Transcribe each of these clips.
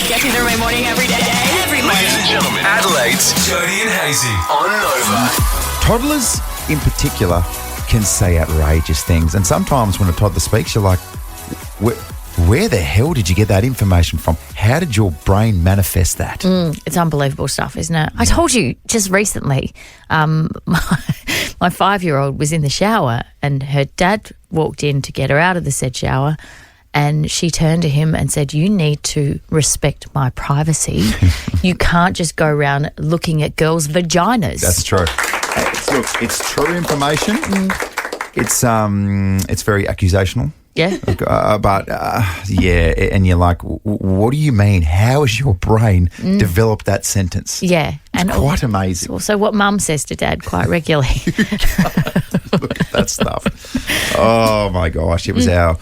Gets me through my morning every day. Ladies and gentlemen, Adelaide's Jody and Hazy on Nova. Toddlers in particular can say outrageous things. And sometimes when a toddler speaks, you're like, where the hell did you get that information from? How did your brain manifest that? It's unbelievable stuff, isn't it? I told you just recently, my 5-year-old was in the shower and her dad walked in to get her out of the said shower, and she turned to him and said, "You need to respect my privacy. You can't just go around looking at girls' vaginas." That's true. Look, it's true information. It's very accusational. Yeah. And you're like, what do you mean? How has your brain developed that sentence? Yeah. It's quite amazing. Also what Mum says to Dad quite regularly. Look at that stuff. Oh, my gosh. It was our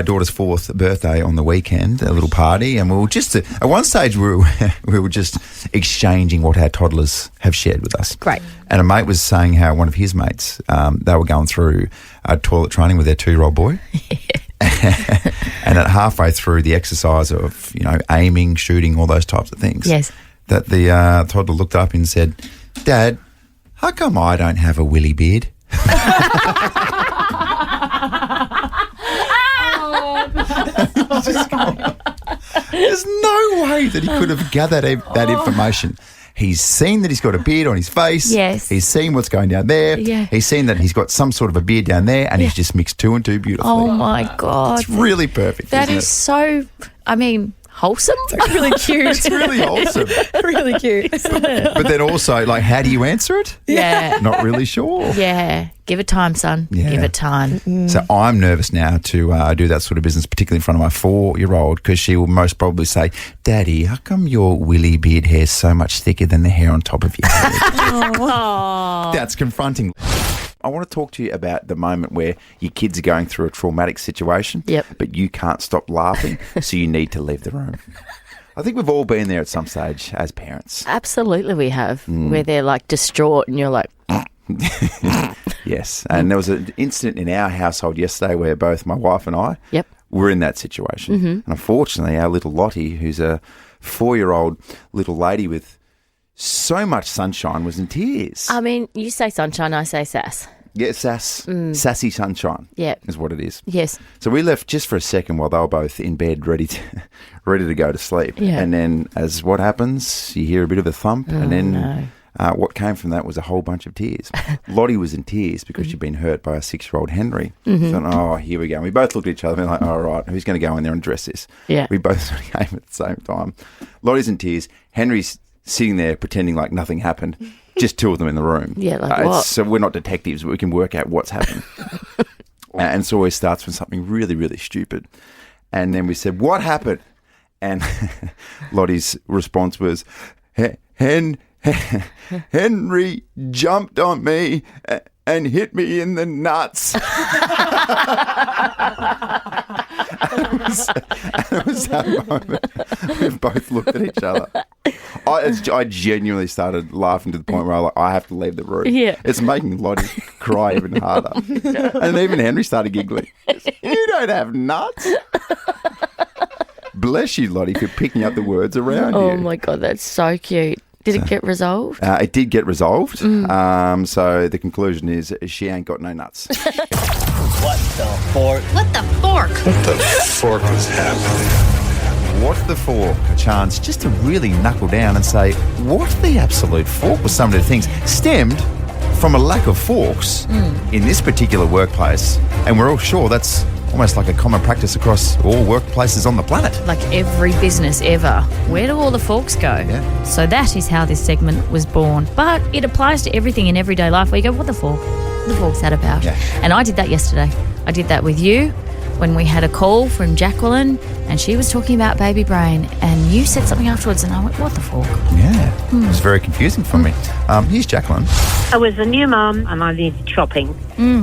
daughter's 4th birthday on the weekend, a little party, and we were just, at one stage we were just exchanging what our toddlers have shared with us. Great. And a mate was saying how one of his mates, they were going through toilet training with their 2-year-old boy. And at halfway through the exercise of, aiming, shooting, all those types of things, yes, that the toddler looked up and said, "Dad, how come I don't have a willy beard?" There's no way that he could have gathered that information. He's seen that he's got a beard on his face. Yes. He's seen what's going down there. Yeah. He's seen that he's got some sort of a beard down there, and he's just mixed 2 and 2 beautifully. Oh, my God. It's really perfect. That isn't is it? so, wholesome. Really cute. It's really wholesome. Really cute. But then also, how do you answer it? Yeah. Not really sure. Yeah. Give it time, son. Yeah. Give it time. So I'm nervous now to do that sort of business, particularly in front of my 4-year-old, because she will most probably say, "Daddy, how come your willy beard hair is so much thicker than the hair on top of your head?" That's confronting. I want to talk to you about the moment where your kids are going through a traumatic situation, Yep. but you can't stop laughing, so you need to leave the room. I think we've all been there at some stage as parents. Absolutely we have. Where they're distraught and you're like... Yes, and there was an incident in our household yesterday where both my wife and I were in that situation. And unfortunately, our little Lottie, who's a 4-year-old little lady with so much sunshine, was in tears. you say sunshine, I say sass. Yeah, sassy sunshine. Yeah. Is what it is. Yes. So we left just for a second while they were both in bed ready to go to sleep. Yeah. And then as what happens, you hear a bit of a thump, and then what came from that was a whole bunch of tears. Lottie was in tears because she'd been hurt by a 6-year-old Henry. So, here we go. And we both looked at each other and were like, all right, who's going to go in there and address this? Yeah. We both sort of came at the same time. Lottie's in tears. Henry's sitting there pretending like nothing happened. Just 2 of them in the room. Yeah, what? So we're not detectives, but we can work out what's happened. And so it always starts with something really, really stupid. And then we said, "What happened?" And Lottie's response was, Henry jumped on me and hit me in the nuts. It was that moment we both looked at each other. I genuinely started laughing to the point where I have to leave the room. Yeah. It's making Lottie cry even harder. And even Henry started giggling. "You don't have nuts." Bless you, Lottie, for picking up the words around you. Oh, my God, that's so cute. Did it get resolved? It did get resolved. So the conclusion is she ain't got no nuts. What the fork? What the fork? What the fork is happening? What the fork? A chance just to really knuckle down and say, what the absolute fork was some of the things stemmed from a lack of forks in this particular workplace. And we're all sure that's almost like a common practice across all workplaces on the planet. Like every business ever. Where do all the forks go? Yeah. So that is how this segment was born. But it applies to everything in everyday life where you go, what the fork? What the fork's that about? Yeah. And I did that yesterday. I did that with you when we had a call from Jacqueline and she was talking about baby brain and you said something afterwards and I went, what the fork? Yeah. It was very confusing for me. Here's Jacqueline. I was a new mum and I needed shopping.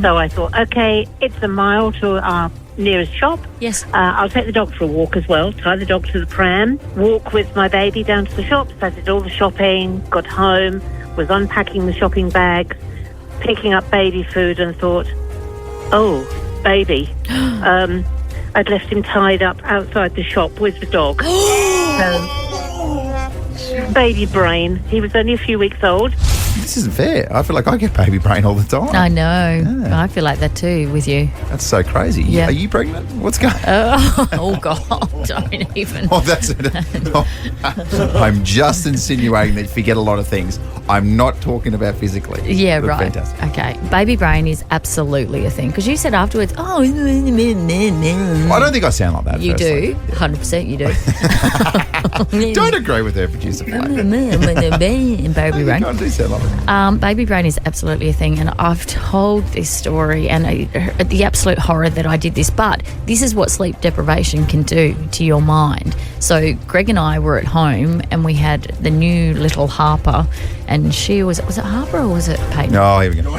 So I thought, okay, it's a mile to our nearest shop. Yes. I'll take the dog for a walk as well, tie the dog to the pram, walk with my baby down to the shops. I did all the shopping, got home, was unpacking the shopping bags, picking up baby food and thought, oh, baby. I'd left him tied up outside the shop with the dog. Baby brain. He was only a few weeks old. This isn't fair. I feel like I get baby brain all the time. I know. Yeah. I feel like that too with you. That's so crazy. Yeah. Are you pregnant? What's going on? Oh, God. Don't even. Oh, that's it. Oh, I'm just insinuating that you forget a lot of things. I'm not talking about physically. Yeah, But right. Fantastic. Okay. Baby brain is absolutely a thing. Because you said afterwards, oh, I don't think I sound like that. you firstly. do. 100% you do. Don't agree with her, producer Flack. Baby brain. I do sound like that. Baby brain is absolutely a thing, and I've told this story and the absolute horror that I did this, but this is what sleep deprivation can do to your mind. So Greg and I were at home and we had the new little Harper, and she was it Harper or was it Peyton? No, here we go.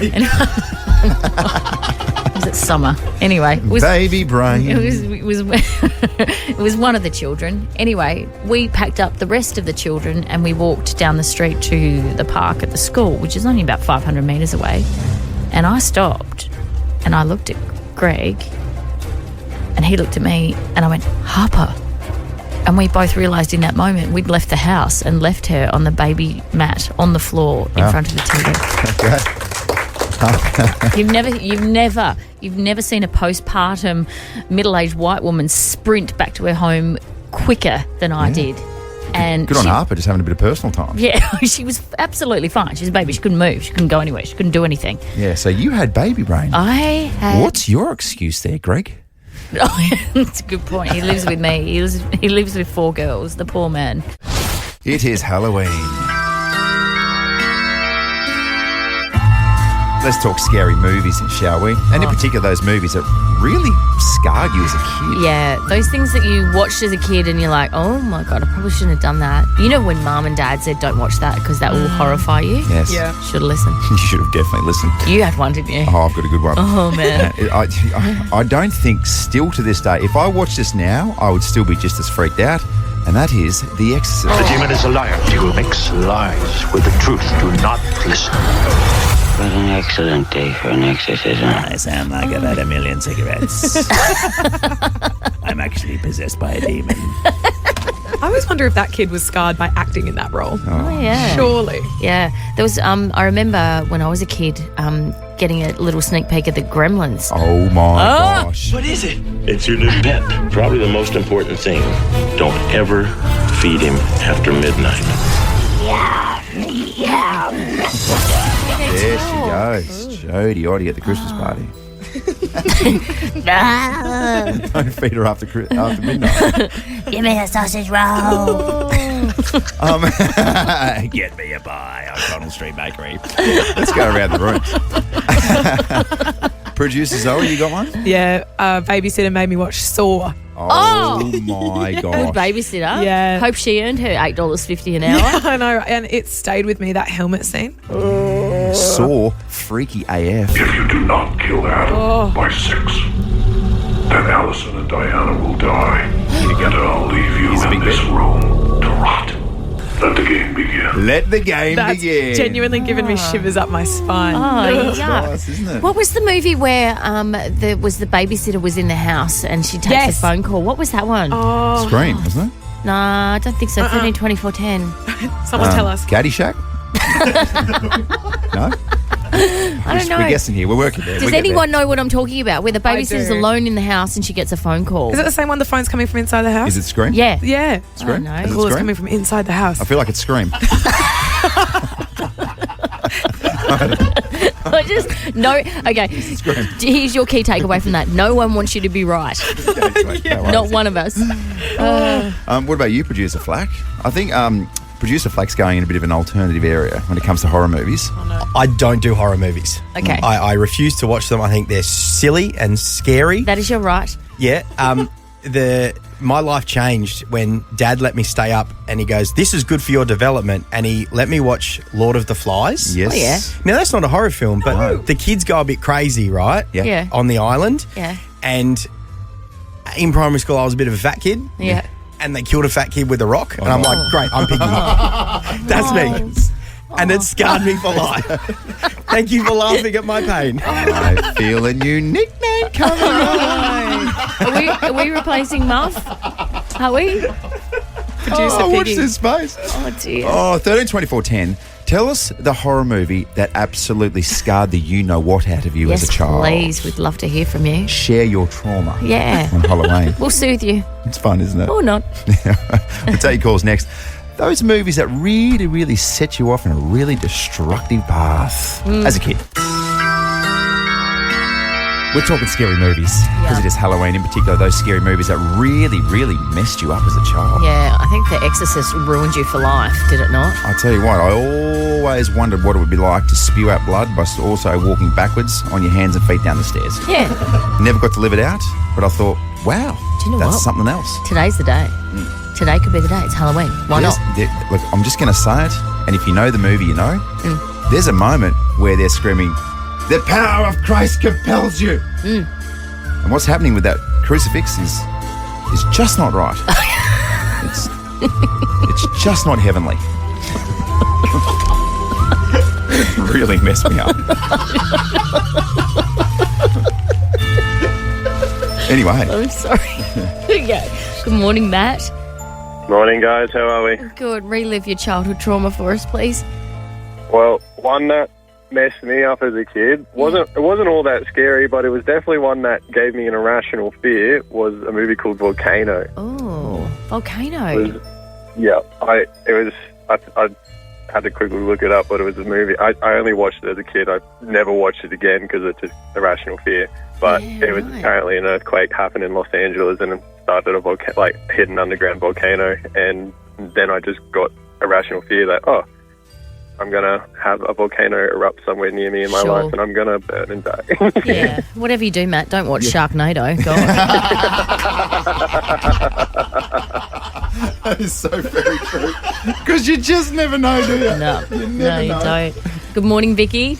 Was it Summer? Anyway, it was, Baby brain. it was it was one of the children. Anyway, we packed up the rest of the children and we walked down the street to the park at the school, which is only about 500 metres away. And I stopped and I looked at Greg and he looked at me and I went, Harper. And we both realised in that moment we'd left the house and left her on the baby mat on the floor in front of the TV. You've never seen a postpartum middle-aged white woman sprint back to her home quicker than I did. And Good on Harper, just having a bit of personal time. Yeah, she was absolutely fine. She was a baby. She couldn't move. She couldn't go anywhere. She couldn't do anything. Yeah, so you had baby brain. I had. What's your excuse there, Greg? That's a good point. He lives with me. He lives with 4 girls. The poor man. It is Halloween. Let's talk scary movies, shall we? And in particular, those movies that really scarred you as a kid. Yeah, those things that you watched as a kid and you're like, oh my God, I probably shouldn't have done that. You know when Mum and Dad said don't watch that because that will horrify you? Yes. Yeah. Should have listened. You should have definitely listened. You had one, didn't you? Oh, I've got a good one. Oh, man. I don't think, still to this day, if I watched this now, I would still be just as freaked out. And that is The Exorcist. The demon is a liar. He who makes lies with the truth. Do not listen. What an excellent day for an exorcism. I sound like I've had a million cigarettes. I'm actually possessed by a demon. I always wonder if that kid was scarred by acting in that role. Oh, yeah. Surely. Yeah. There was, I remember when I was a kid getting a little sneak peek at the Gremlins. Oh, my gosh. What is it? It's your new pet. Probably the most important thing. Don't ever feed him after midnight. There she goes. Jodie, ought to get the Christmas party. Don't feed her after midnight. Give me a sausage roll. Get me a pie on Donald Street Bakery. Let's go around the room. Producer Zoe, you got one? Yeah, babysitter made me watch Saw. Oh my Good gosh. babysitter. Yeah. Hope she earned her $8.50 an hour. I know, and it stayed with me, that helmet scene. Saw freaky AF. If you do not kill Adam by 6, then Allison and Diana will die. And I'll leave you He's a in big this bit. room to rot. Let the game begin. Let the game That's begin. genuinely given me shivers up my spine. Oh, yeah. Nice, isn't it? What was the movie where the babysitter was in the house and she takes Yes. a phone call? What was that one? Oh, Scream, wasn't it? Nah, I don't think so. 13, 24, 10. someone tell us. Caddyshack? No? I don't know. We're guessing here. We're working there. Does anyone know what I'm talking about? Where the I babysitter's do. alone in the house and she gets a phone call. Is it the same one the phone's coming from inside the house? Is it Scream? Yeah. Yeah. Scream? I Is don't it The call is Scream? coming from inside the house. I feel like it's Scream. I just no. Okay. Scream. Here's your key takeaway from that. No one wants you to be right. Not one of us. What about you, Producer Flack? I think Producer Flack's going in a bit of an alternative area when it comes to horror movies. I don't do horror movies. Okay. I refuse to watch them. I think they're silly and scary. That is your right. Yeah. My life changed when Dad let me stay up and he goes, "This is good for your development," and he let me watch Lord of the Flies. Yes. Oh, yeah. Now that's not a horror film, but the kids go a bit crazy, right? Yeah. Yeah. On the island. Yeah. And in primary school, I was a bit of a fat kid. Yeah. And they killed a fat kid with a rock. And I'm like, great, I'm picking it. That's me. And it scarred me for life. Thank you for laughing at my pain. I feel a new nickname coming on. Are we replacing Muff? Are we? Producer watch Piggy. this space. Oh, dear. Oh, 13, 24, 10. Tell us the horror movie that absolutely scarred the you-know-what out of you Yes, as a child. please. We'd love to hear from you. Share your trauma Yeah. on Halloween. We'll soothe you. It's fun, isn't it? Or not. We'll take calls next. Those movies that really, really set you off in a really destructive path as a kid. We're talking scary movies because it is Halloween, in particular those scary movies that really, really messed you up as a child. Yeah, I think The Exorcist ruined you for life, did it not? I tell you what, I always wondered what it would be like to spew out blood by also walking backwards on your hands and feet down the stairs. Yeah. Never got to live it out, but I thought, wow, Do you know that's what? something else. Today's the day. Today could be the day. It's Halloween. Why Yes, not? look, I'm just going to say it, and if you know the movie, you know. There's a moment where they're screaming, "The power of Christ compels you." And what's happening with that crucifix is just not right. it's just not heavenly. It really messed me up. Anyway, I'm sorry. Good morning, Matt. Morning, guys. How are we? Good. Relive your childhood trauma for us, please. Well, one that messed me up as a kid wasn't all that scary, but it was definitely one that gave me an irrational fear. Was a movie called Volcano. Oh, Volcano. I had to quickly look it up, but it was a movie. I only watched it as a kid. I never watched it again because it's just irrational fear. But it was apparently an earthquake happened in Los Angeles and it started a hidden underground volcano, and then I just got irrational fear that I'm going to have a volcano erupt somewhere near me in my life and I'm going to burn and die. Yeah. Whatever you do, Matt, don't watch Sharknado. Go on. that is so very true. Because you just never know, do you? No, You never you know. don't. Good morning, Vicky.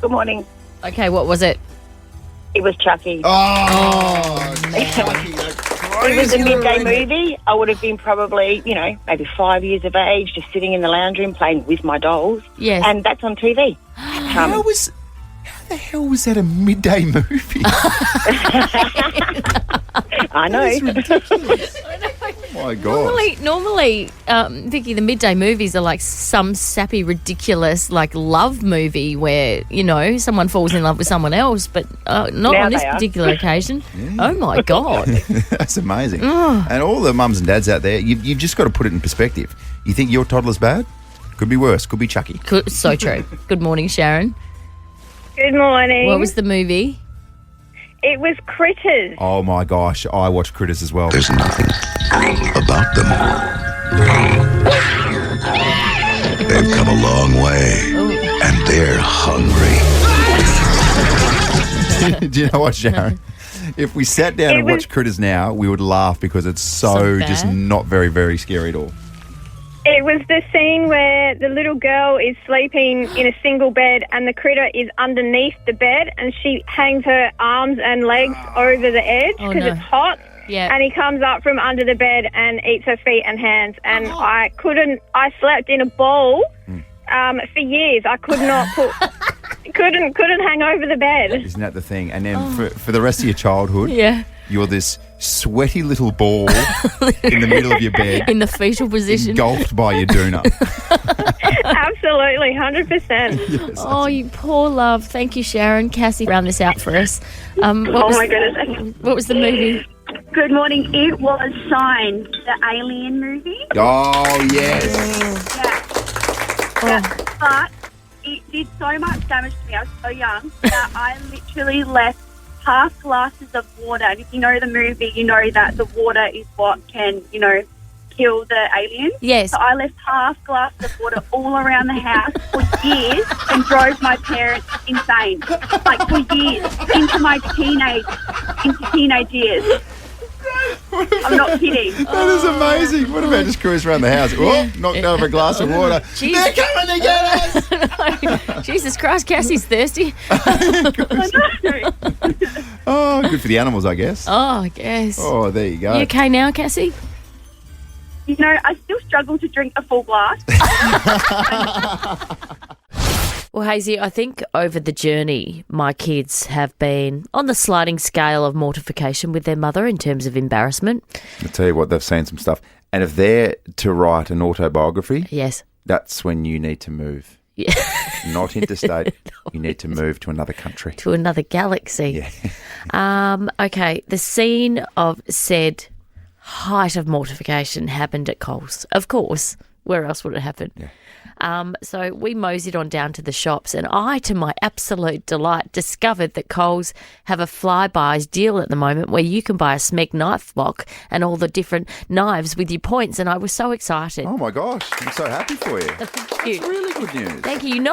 Good morning. Okay, what was it? It was Chucky. Oh, It was a midday movie. I would have been probably, maybe 5 years of age, just sitting in the lounge room playing with my dolls. Yes. And that's on TV. How the hell was that a midday movie? I know. Oh my God. Normally, Vicky, the midday movies are like some sappy, ridiculous, like love movie where someone falls in love with someone else, but not Now on this they are. particular occasion. Oh my God! That's amazing. And all the mums and dads out there, you've just got to put it in perspective. You think your toddler's bad? Could be worse. Could be Chucky. So true. Good morning, Sharon. Good morning. What was the movie? It was Critters. Oh my gosh, I watched Critters as well. There's nothing about them. They've come a long way, and they're hungry. Do you know what, Sharon? If we sat down and watched Critters now, we would laugh because it's so just not very, very scary at all. It was the scene where the little girl is sleeping in a single bed and the critter is underneath the bed and she hangs her arms and legs over the edge because it's hot. Yeah. And he comes up from under the bed and eats her feet and hands. And I slept in a bowl for years. I could not couldn't hang over the bed. Isn't that the thing? And then for the rest of your childhood, you're this sweaty little ball in the middle of your bed. In the fetal position. Engulfed by your doona. Absolutely, 100%. Yes, Oh, you poor love. Thank you, Sharon. Cassie round this out for us. my goodness. What was the movie? Good morning. It was Sign, the Alien movie. Oh, yes. But it did so much damage to me. I was so young that I literally left half glasses of water. And if you know the movie, you know that the water is what can, kill the alien. Yes. So I left half glasses of water all around the house for years and drove my parents insane. Like for years, into teenage years. I'm not kidding. That is amazing. What about just cruise around the house? Oh, knocked over a glass of water. They're coming to get us! Jesus Christ, Cassie's thirsty. Oh, good for the animals, I guess. Oh, I guess. Oh, there you go. You okay now, Cassie? I still struggle to drink a full glass. Well, Hazy, I think over the journey, my kids have been on the sliding scale of mortification with their mother in terms of embarrassment. I'll tell you what, they've seen some stuff. And if they're to write an autobiography, yes, that's when you need to move. Yeah. Not interstate. You need to move to another country. To another galaxy. Yeah. Okay, the scene of said height of mortification happened at Coles. Of course. Where else would it happen? Yeah. So we moseyed on down to the shops, and I, to my absolute delight, discovered that Coles have a Flybuys deal at the moment where you can buy a Smeg knife block and all the different knives with your points, and I was so excited. Oh my gosh, I'm so happy for you. Thank you. That's really good news. Thank you.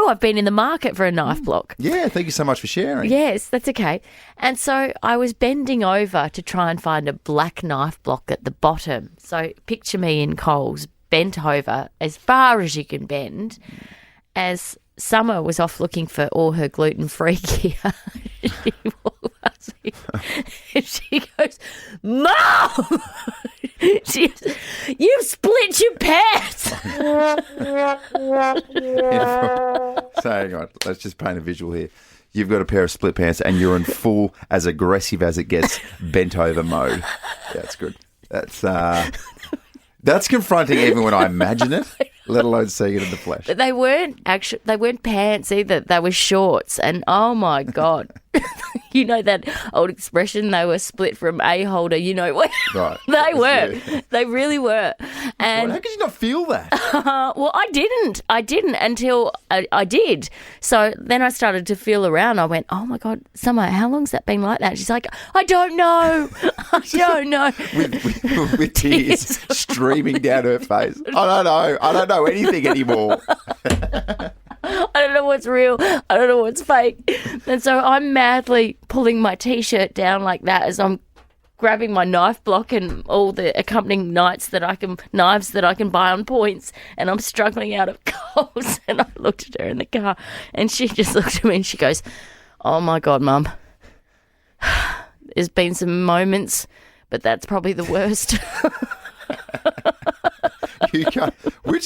I've been in the market for a knife block. Yeah, thank you so much for sharing. Yes, that's okay. And so I was bending over to try and find a black knife block at the bottom. So picture me in Coles, bent over as far as you can bend, as Summer was off looking for all her gluten-free gear. She walked past me and she goes, "Mom! You've split your pants!" So hang on, let's just paint a visual here. You've got a pair of split pants and you're in full, as aggressive as it gets, bent over mode. That's good. That's confronting even when I imagine it, let alone seeing it in the flesh. But they weren't pants either. They were shorts. And oh my God. You know that old expression, they were split from a holder, you know what? Right. They were. Yeah. They really were. And how could you not feel that? Well, I didn't until I did. So then I started to feel around. I went, oh my God, Summer, how long's that been like that? She's like, I don't know. I don't know. with tears streaming down her face. I don't know. I don't know anything anymore. I don't know what's real. I don't know what's fake. And so I'm madly pulling my T-shirt down like that as I'm grabbing my knife block and all the accompanying knives that I can buy on points, and I'm struggling out of Coles. And I looked at her in the car, and she just looked at me and she goes, "Oh my God, Mum, there's been some moments, but that's probably the worst." You can't,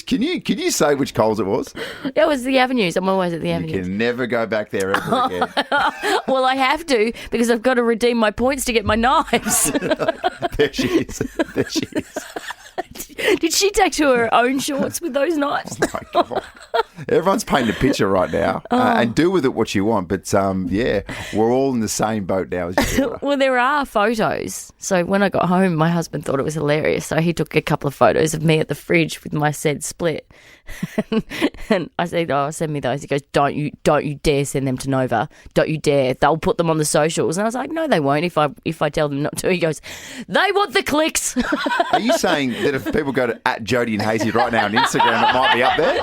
can you say which Coles it was? It was the Avenues. I'm always at the Avenues. You can never go back there ever again. Well, I have to, because I've got to redeem my points to get my knives. There she is. There she is. Did she take to her own shorts with those knives? Oh my God. Everyone's painting a picture right now, and do with it what you want. But yeah, we're all in the same boat now as you. Well, there are photos. So when I got home, my husband thought it was hilarious. So he took a couple of photos of me at the fridge with my said split. And I said, "Oh, send me those." He goes, don't you dare send them to Nova. Don't you dare. They'll put them on the socials." And I was like, "No, they won't if I tell them not to." He goes, "They want the clicks." Are you saying that if people go to @Jody and Hazy right now on Instagram, it might be up there?